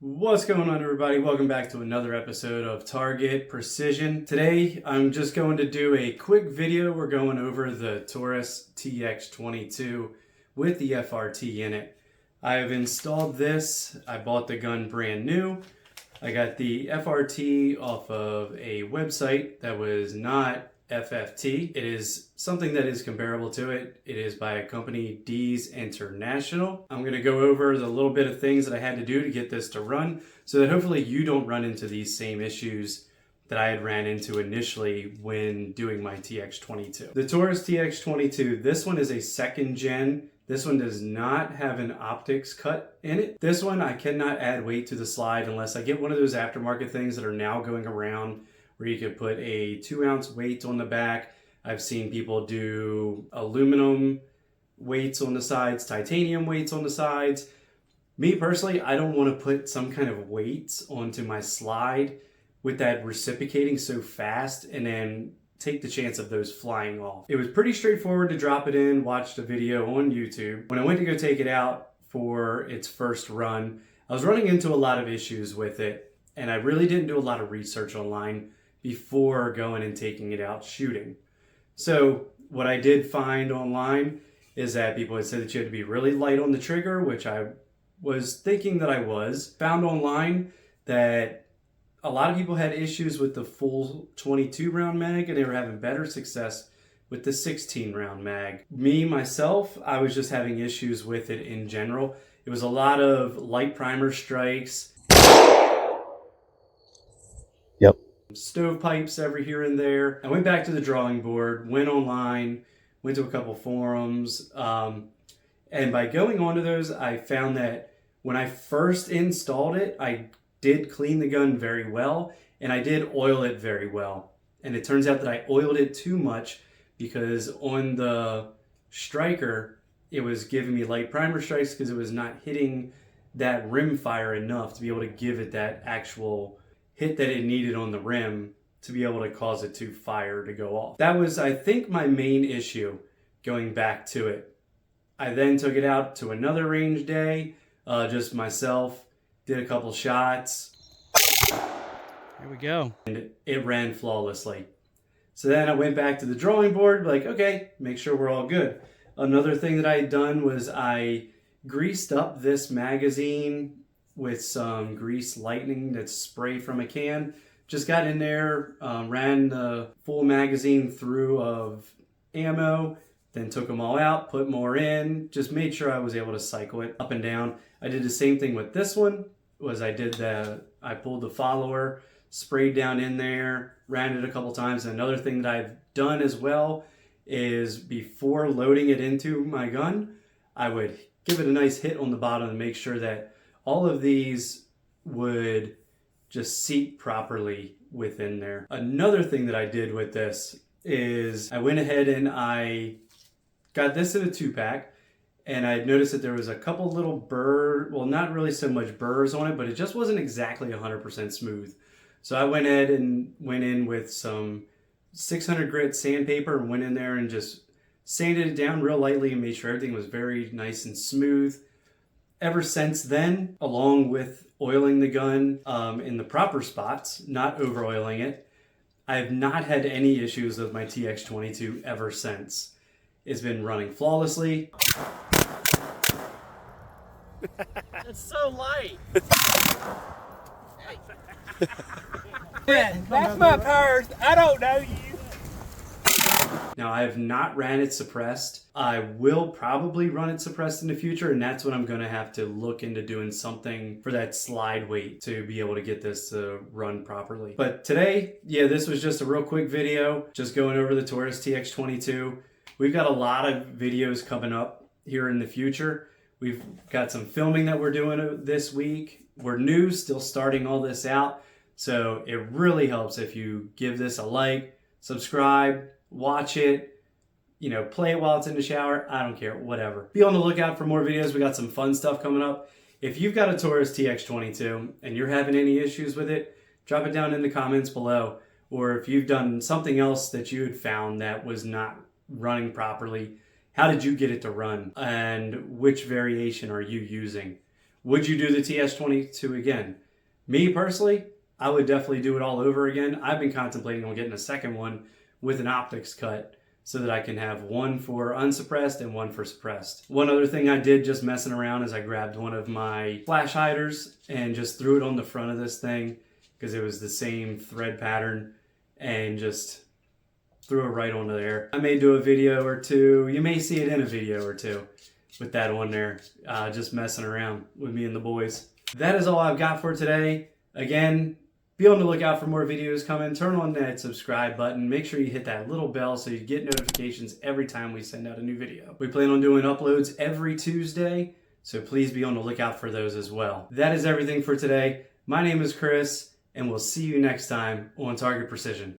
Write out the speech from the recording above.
What's going on, everybody? Welcome back to another episode of TARRget Precision. Today I'm just going to do a quick video. We're going over the Taurus TX22 with the FRT in it. I have installed this. I bought the gun brand new. I got the FRT off of a website that was not FFT. It is something that is comparable to it. It is by a company, D's International. I'm going to go over the little bit of things that I had to do to get this to run so that hopefully you don't run into these same issues that I had ran into initially when doing my TX22. The Taurus TX22, this one is a second gen. This one does not have an optics cut in it. This one I cannot add weight to the slide unless I get one of those aftermarket things that are now going around where you could put a 2-ounce weight on the back. I've seen people do aluminum weights on the sides, titanium weights on the sides. Me personally, I don't want to put some kind of weights onto my slide with that reciprocating so fast and then take the chance of those flying off. It was pretty straightforward to drop it in, watch the video on YouTube. When I went to go take it out for its first run, I was running into a lot of issues with it, and I really didn't do a lot of research online before going and taking it out shooting. So what I did find online is that people had said that you had to be really light on the trigger, which I was thinking that I was. Found online that a lot of people had issues with the full 22 round mag and they were having better success with the 16 round mag. Me, myself, I was just having issues with it in general. It was a lot of light primer strikes. Yep. Stovepipes every here and there. I went back to the drawing board, went online, went to a couple forums, and by going onto those, I found that when I first installed it, I did clean the gun very well, and I did oil it very well. And it turns out that I oiled it too much because on the striker, it was giving me light primer strikes because it was not hitting that rim fire enough to be able to give it that actual hit that it needed on the rim to be able to cause it to fire to go off. That was, I think, my main issue going back to it. I then took it out to another range day, just myself, did a couple shots. Here we go. And it ran flawlessly. So then I went back to the drawing board, like, okay, make sure we're all good. Another thing that I had done was I greased up this magazine with some grease lightning that's spray from a can. Just got in there, ran the full magazine through of ammo, then took them all out, put more in, just made sure I was able to cycle it up and down. I did the same thing with this one, I pulled the follower, sprayed down in there, ran it a couple times. And another thing that I've done as well is before loading it into my gun, I would give it a nice hit on the bottom to make sure that all of these would just seat properly within there. Another thing that I did with this is I went ahead and I got this in a 2-pack, and I noticed that there was a couple little well, not really so much burrs on it, but it just wasn't exactly 100% smooth. So I went ahead and went in with some 600 grit sandpaper and went in there and just sanded it down real lightly and made sure everything was very nice and smooth. Ever since then, along with oiling the gun in the proper spots, not over oiling it, I have not had any issues with my TX22 ever since. It's been running flawlessly. It's so light. That's my purse. I don't know you. Now, I have not ran it suppressed. I will probably run it suppressed in the future, and that's when I'm going to have to look into doing something for that slide weight to be able to get this to run properly. But today, yeah, this was just a real quick video, just going over the Taurus TX22. We've got a lot of videos coming up here in the future. We've got some filming that we're doing this week. We're new, still starting all this out. So it really helps if you give this a like, subscribe, watch it, play it while it's in the shower. I don't care, whatever. Be on the lookout for more videos. We got some fun stuff coming up. If you've got a Taurus TX22 and you're having any issues with it, drop it down in the comments below. Or if you've done something else that you had found that was not running properly, how did you get it to run? And which variation are you using? Would you do the TX22 again? Me personally, I would definitely do it all over again. I've been contemplating on getting a second one with an optics cut so that I can have one for unsuppressed and one for suppressed. One other thing I did just messing around is I grabbed one of my flash hiders and just threw it on the front of this thing because it was the same thread pattern and just threw it right onto there. I may do a video or two. You may see it in a video or two with that on there, just messing around with me and the boys. That is all I've got for today. Again, be on the lookout for more videos coming. Turn on that subscribe button. Make sure you hit that little bell so you get notifications every time we send out a new video. We plan on doing uploads every Tuesday, so please be on the lookout for those as well. That is everything for today. My name is Chris, and we'll see you next time on TARRget Precision.